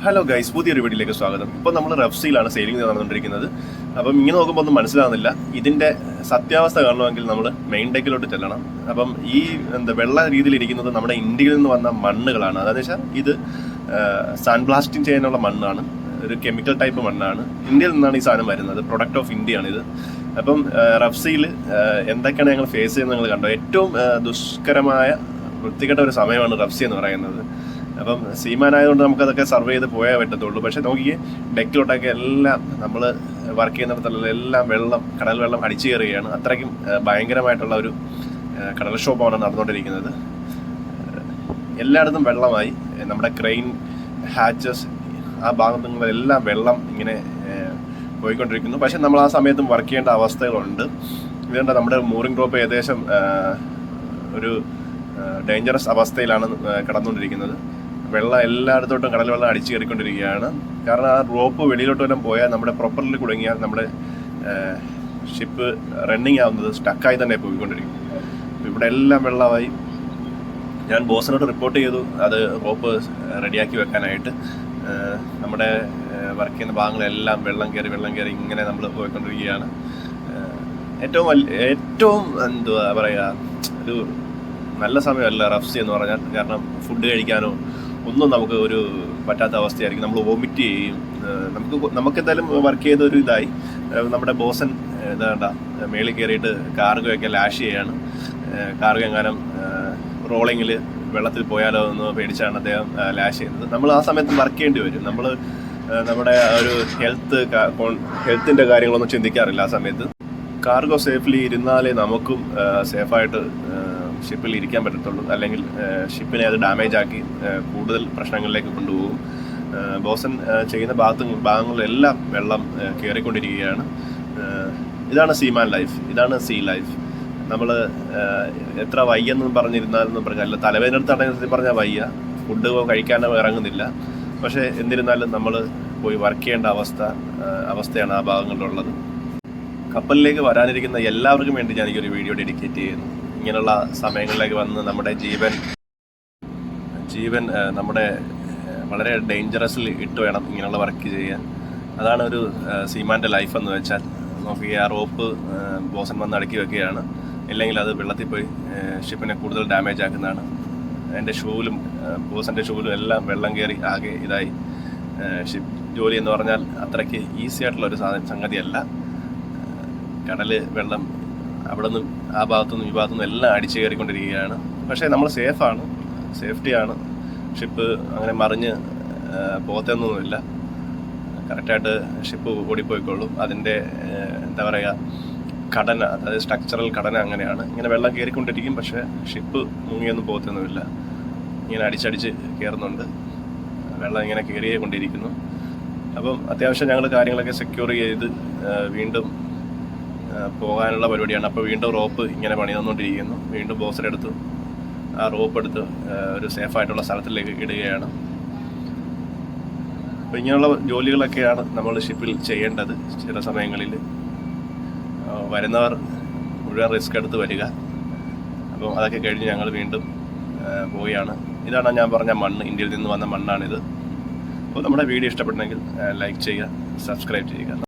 Hello guys, പുതിയൊരു വീഡിയോയിലേക്ക് സ്വാഗതം. ഇപ്പോൾ നമ്മൾ റഫ്സിയിലാണ് സെയിലിംഗ് നടന്നുകൊണ്ടിരിക്കുന്നത്. അപ്പം ഇങ്ങനെ നോക്കുമ്പോൾ ഒന്നും മനസ്സിലാകുന്നില്ല. ഇതിൻ്റെ സത്യാവസ്ഥ കാണണമെങ്കിൽ നമ്മൾ മെയിൻ ഡെക്കിലോട്ട് ചെല്ലണം. അപ്പം ഈ വെള്ള രീതിയിലിരിക്കുന്നത് നമ്മുടെ ഇന്ത്യയിൽ നിന്ന് വന്ന മണ്ണുകളാണ്. അതെന്ന് വെച്ചാൽ ഇത് സാൻഡ് ബ്ലാസ്റ്റിംഗ് ചെയ്യാനുള്ള മണ്ണാണ്, ഒരു കെമിക്കൽ ടൈപ്പ് മണ്ണാണ്. ഇന്ത്യയിൽ നിന്നാണ് ഈ സാധനം വരുന്നത്. പ്രൊഡക്റ്റ് ഓഫ് ഇന്ത്യയാണിത്. അപ്പം റഫ്സിയിൽ എന്തൊക്കെയാണ് ഞങ്ങൾ ഫേസ് ചെയ്യുന്നത് നിങ്ങൾ കണ്ടോ. ഏറ്റവും ദുഷ്കരമായ വൃത്തികെട്ട ഒരു സമയമാണ് റഫ്സി എന്ന് പറയുന്നത്. അപ്പം സീമാനായതുകൊണ്ട് നമുക്കതൊക്കെ സർവേ ചെയ്ത് പോയാൽ പറ്റത്തുള്ളൂ. പക്ഷെ നോക്കിയേ, ഡെക്കിലോട്ടൊക്കെ എല്ലാം നമ്മൾ വർക്ക് ചെയ്യുന്നിടത്തുള്ള എല്ലാം കടൽ വെള്ളം അടിച്ചു കയറുകയാണ്. അത്രയ്ക്കും ഭയങ്കരമായിട്ടുള്ള ഒരു കടൽക്ഷോഭമാണ് നടന്നുകൊണ്ടിരിക്കുന്നത്. എല്ലായിടത്തും വെള്ളമായി. നമ്മുടെ ക്രെയിൻ ഹാച്ചസ് ആ ഭാഗങ്ങളിലെല്ലാം വെള്ളം ഇങ്ങനെ പോയിക്കൊണ്ടിരിക്കുന്നു. പക്ഷെ നമ്മൾ ആ സമയത്തും വർക്ക് ചെയ്യേണ്ട അവസ്ഥകളുണ്ട്. ഇതുകൊണ്ട് നമ്മുടെ മൂറിംഗ് റോപ്പ് ഏകദേശം ഒരു ഡേഞ്ചറസ് അവസ്ഥയിലാണ് കടന്നുകൊണ്ടിരിക്കുന്നത്. വെള്ളം എല്ലായിടത്തോട്ടും കടൽ വെള്ളം അടിച്ചു കയറിക്കൊണ്ടിരിക്കുകയാണ്. കാരണം ആ റോപ്പ് വെളിയിലോട്ട് വല്ലതും പോയാൽ നമ്മുടെ പ്രൊപ്പറിൽ കുടുങ്ങിയാൽ നമ്മുടെ ഷിപ്പ് റണ്ണിങ് ആവുന്നത് സ്റ്റക്കായി തന്നെ പോയിക്കൊണ്ടിരിക്കും. ഇവിടെ എല്ലാം വെള്ളമായി. ഞാൻ ബോസിനോട് റിപ്പോർട്ട് ചെയ്തു അത് റോപ്പ് റെഡിയാക്കി വെക്കാനായിട്ട്. നമ്മുടെ വർക്ക് ചെയ്യുന്ന ഭാഗങ്ങളെല്ലാം വെള്ളം കയറി ഇങ്ങനെ നമ്മൾ പോയിക്കൊണ്ടിരിക്കുകയാണ്. ഏറ്റവും എന്തുവാ പറയുക, ഒരു നല്ല സമയമല്ല റഫ്സി എന്ന് പറഞ്ഞാൽ. കാരണം ഫുഡ് കഴിക്കാനോ ഒന്നും നമുക്ക് ഒരു പറ്റാത്ത അവസ്ഥയായിരിക്കും. നമ്മൾ വോമിറ്റ് ചെയ്യും. നമുക്ക് എന്തായാലും വർക്ക് ചെയ്ത ഒരു ഇതായി. നമ്മുടെ ബോസൻ എന്താ മേളിൽ കയറിയിട്ട് കാർഗോയൊക്കെ ലാഷ് ചെയ്യാണ്. കാർഗോ എങ്ങാനും റോളിങ്ങിൽ വെള്ളത്തിൽ പോയാലോ എന്ന് പേടിച്ചാണ് അദ്ദേഹം ലാഷ് ചെയ്യുന്നത്. നമ്മൾ ആ സമയത്ത് വർക്ക് ചെയ്യേണ്ടി വരും. നമ്മൾ നമ്മുടെ ഒരു ഹെൽത്തിൻ്റെ കാര്യങ്ങളൊന്നും ചിന്തിക്കാറില്ല ആ സമയത്ത്. കാർഗോ സേഫ്ലി ഇരുന്നാലേ നമുക്കും സേഫായിട്ട് ഷിപ്പിൽ ഇരിക്കാൻ പറ്റത്തുള്ളൂ. അല്ലെങ്കിൽ ഷിപ്പിനെ അത് ഡാമേജ് ആക്കി കൂടുതൽ പ്രശ്നങ്ങളിലേക്ക് കൊണ്ടുപോകും. ബോസൻ ചെയ്യുന്ന ഭാഗങ്ങളിലെല്ലാം വെള്ളം കയറിക്കൊണ്ടിരിക്കുകയാണ്. ഇതാണ് സീമാൻ ലൈഫ്, ഇതാണ് സീ ലൈഫ്. നമ്മൾ എത്ര വയ്യെന്ന് പറഞ്ഞിരുന്നാലെന്നും പറഞ്ഞാൽ തലവേദനടുത്താണെങ്കിൽ പറഞ്ഞാൽ വയ്യ, ഫുഡ് കഴിക്കാനോ ഇറങ്ങുന്നില്ല. പക്ഷേ എന്നിരുന്നാലും നമ്മൾ പോയി വർക്ക് ചെയ്യേണ്ട അവസ്ഥയാണ് ആ ഭാഗങ്ങളിലുള്ളത്. കപ്പലിലേക്ക് വരാനിരിക്കുന്ന എല്ലാവർക്കും വേണ്ടി ഞാൻ ഈ ഒരു വീഡിയോ ഡെഡിക്കേറ്റ് ചെയ്യുന്നു. ഇങ്ങനെയുള്ള സമയങ്ങളിലേക്ക് വന്ന് നമ്മുടെ ജീവൻ നമ്മുടെ വളരെ ഡേഞ്ചറസിൽ ഇട്ട് വേണം ഇങ്ങനെയുള്ള വർക്ക് ചെയ്യാൻ. അതാണ് ഒരു സീമാൻ്റെ ലൈഫ് എന്ന് വെച്ചാൽ. നോക്കി, ആ റോപ്പ് ബോസൻ വന്ന് അടുക്കി വെക്കുകയാണ്. ഇല്ലെങ്കിൽ അത് വെള്ളത്തിൽ പോയി ഷിപ്പിനെ കൂടുതൽ ഡാമേജ് ആക്കുന്നതാണ്. എൻ്റെ ബോസൻ്റെ ഷൂവിലും എല്ലാം വെള്ളം കയറി ആകെ ഇതായി. ഷിപ്പ് ജോലി എന്ന് പറഞ്ഞാൽ അത്രയ്ക്ക് ഈസി ആയിട്ടുള്ളൊരു സംഗതിയല്ല. കടൽ വെള്ളം അവിടെ നിന്നും ആ ഭാഗത്തുനിന്നും ഈ ഭാഗത്തുനിന്നും എല്ലാം അടിച്ചു കയറിക്കൊണ്ടിരിക്കുകയാണ്. പക്ഷേ നമ്മൾ സേഫ്റ്റിയാണ്. ഷിപ്പ് അങ്ങനെ മറിഞ്ഞ് പോകത്തൊന്നുമില്ല. കറക്റ്റായിട്ട് ഷിപ്പ് ഓടിപ്പോയിക്കൊള്ളും. അതിൻ്റെ എന്താ പറയുക, ഘടന, അതായത് സ്ട്രക്ചറൽ ഘടന അങ്ങനെയാണ്. ഇങ്ങനെ വെള്ളം കയറിക്കൊണ്ടിരിക്കും, പക്ഷേ ഷിപ്പ് മുങ്ങിയൊന്നും പോകത്തൊന്നുമില്ല. ഇങ്ങനെ അടിച്ചടിച്ച് കയറുന്നുണ്ട്. വെള്ളം ഇങ്ങനെ കയറിയേ കൊണ്ടിരിക്കുന്നു. അപ്പം അത്യാവശ്യം ഞങ്ങൾ കാര്യങ്ങളൊക്കെ സെക്യൂർ ചെയ്ത് വീണ്ടും പോകാനുള്ള പരിപാടിയാണ്. അപ്പോൾ വീണ്ടും റോപ്പ് ഇങ്ങനെ പണി തന്നുകൊണ്ടിരിക്കുന്നു. വീണ്ടും ബോസിലെടുത്ത് ആ റോപ്പ് എടുത്ത് ഒരു സേഫായിട്ടുള്ള സ്ഥലത്തിലേക്ക് ഇടുകയാണ്. അപ്പോൾ ഇങ്ങനെയുള്ള ജോലികളൊക്കെയാണ് നമ്മൾ ഷിപ്പിൽ ചെയ്യേണ്ടത്. ചില സമയങ്ങളിൽ വരുന്നവർ മുഴുവൻ റിസ്ക് എടുത്ത് വരിക. അപ്പോൾ അതൊക്കെ കഴിഞ്ഞ് ഞങ്ങൾ വീണ്ടും പോവുകയാണ്. ഇതാണ് ഞാൻ പറഞ്ഞ മണ്ണ്, ഇന്ത്യയിൽ നിന്ന് വന്ന മണ്ണാണിത്. അപ്പോൾ നമ്മുടെ വീഡിയോ ഇഷ്ടപ്പെട്ടെങ്കിൽ ലൈക്ക് ചെയ്യുക, സബ്സ്ക്രൈബ് ചെയ്യുക.